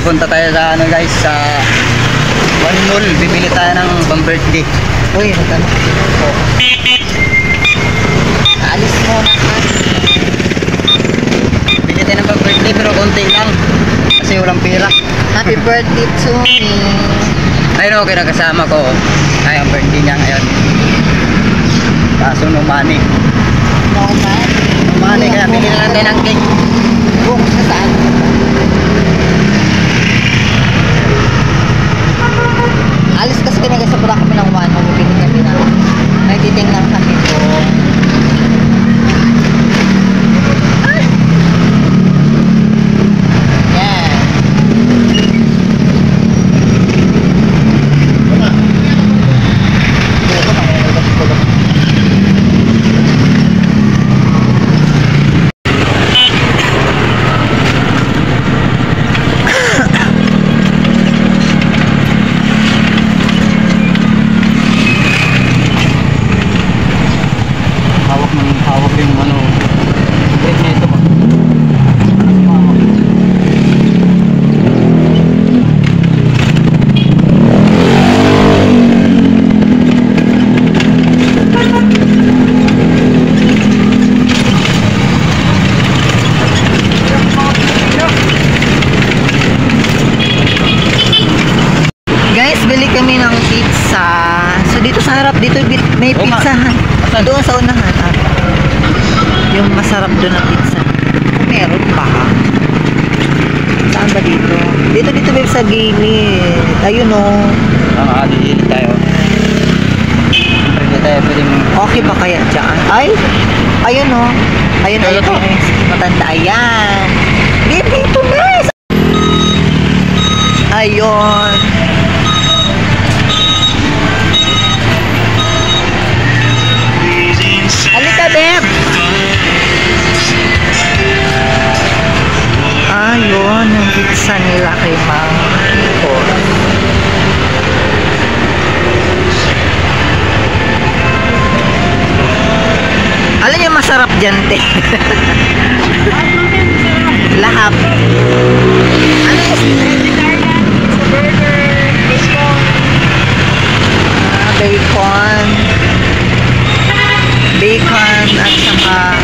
pupunta tayo sa ano guys, sa One Mall. Bibili tayo ng pang birthday. Uy, nagtanong po. Alis mo na ka. Bili tayo ng pang birthday pero konti lang. Kasi walang pera. Happy birthday to me. Ayun, okay na kasama ko. Ay, ang birthday niya ngayon. Kaso no money. No man. No money, kaya bili na lang tayo ng cake. Bukos na saan? Alis kasi kami kasi pura kami ng one. Bibili kami na. May titingnan kami po. Yan. Hawak yung ano, break na ito. Guys, bili kami ng pizza. So dito sa harap, dito may pizzahan. Doon sa unahan. Yung masarap doon na pizza. Meron pa. Saan ba dito? Dito babe sa gilid. Ayun o. Dili tayo. Hindi tayo pwedeng... Okay ba kaya dyan? Ay! Ayun o. Ayun o. Matanda. Ayan. Dito guys! Ayun. Halika, Beb! Ayun, yung pizza nila kay Mang Kiko. Alam niyo masarap dyan, te. Lahap. Ano yung bacon. Bacon at saka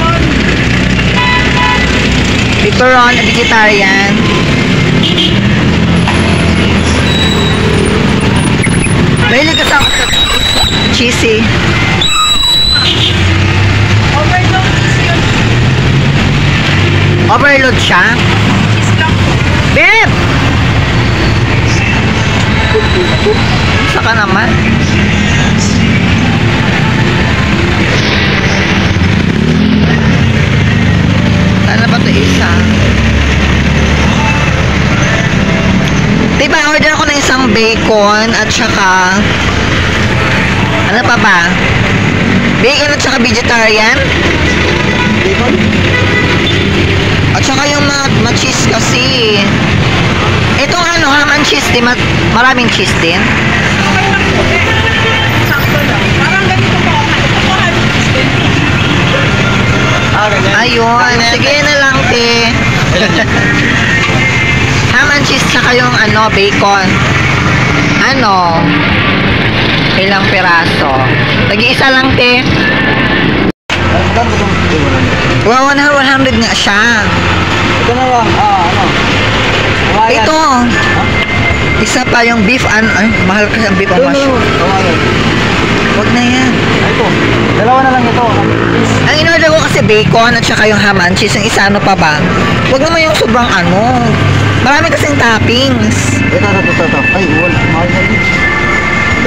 pepperoni, vegetarian. Mahilig ka sa cheesy. Overload siya. Beb! Saka naman. Ano ba ito isa? Diba, order ako ng isang bacon at saka ano pa ba? Bacon at saka vegetarian? Bacon? At saka yung ma-cheese kasi. Itong ano, ham and cheese, di maraming cheese din. Sakto lang. Parang ganito po ako. Ito po, ham and cheese din. Ganyan. Ayun, sige na lang, te. Ham and cheese saka yung ano, bacon. Ano? Ilang piraso? Tag-iisa lang, te. Wow, 100 nga siya. Ito na lang, ano? Kawayan. Ito. Isa pa yung beef, ay, mahal kasi ang beef ang mushroom. Kawayan. Huwag na yan. Ito, dalawa na lang ito. Ang in-order ko kasi bacon at saka yung ham and cheese. Yung isa ano pa ba? Huwag naman yung sobrang ano. Marami kasing toppings. Ito. Ay, wala. Mahal na din.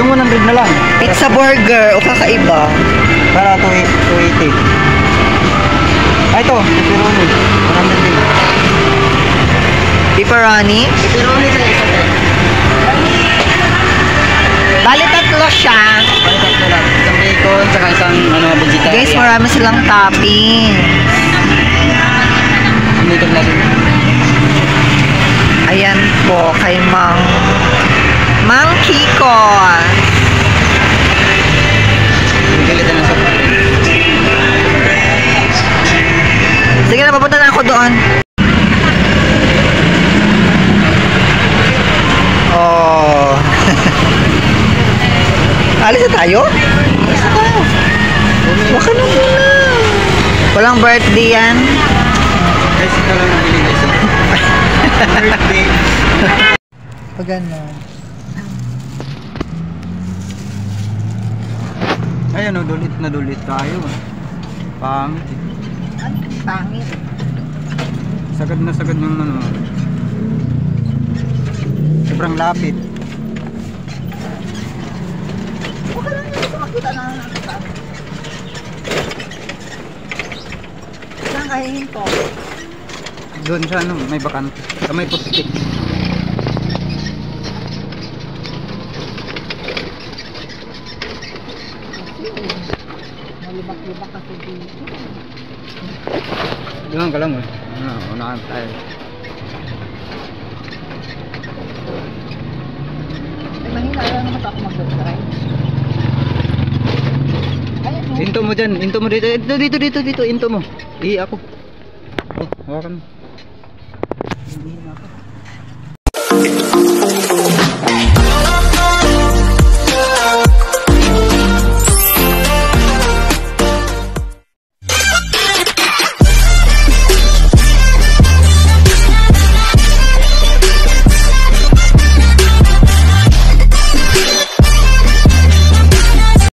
Ito 100 na lang. Pizza burger o kakaiba. Para 280. Ay, ito. Pepperoni. 100 din. Pepperoni. Pepperoni sa isa. Bali tatlo siya. Ay, tatlo lang. Isang bacon, saka isang vegetarian. Guys, marami silang toppings. Dito natin. Ayan po kay Mang Kiko. Bili tayo ng sopa. Sige na, papunta na ako doon. Alis na tayo? Alis na tayo. Huwag ka na muna. Walang birthday yan. Guys, ito lang nabili guys. Birthday. Pag gano'n. Ayan o, dulit na dulit tayo. Pangit eh. Pangit. Sagad na sagad yung ano. Sobrang lapit. Huwag ka lang dito makita na nakita. Saan kahihin ko? Doon sa ano, may bakante. Sa may pusti. Malibak-libak kasi dito. Doon ka lang eh. Unahan tayo. Ay, mahina lang naman ako mag-drive. Ayan mo. Into mo dyan, into mo dito. Dito, into mo. Ako. Oh, hawakan mo. Hindi na ako.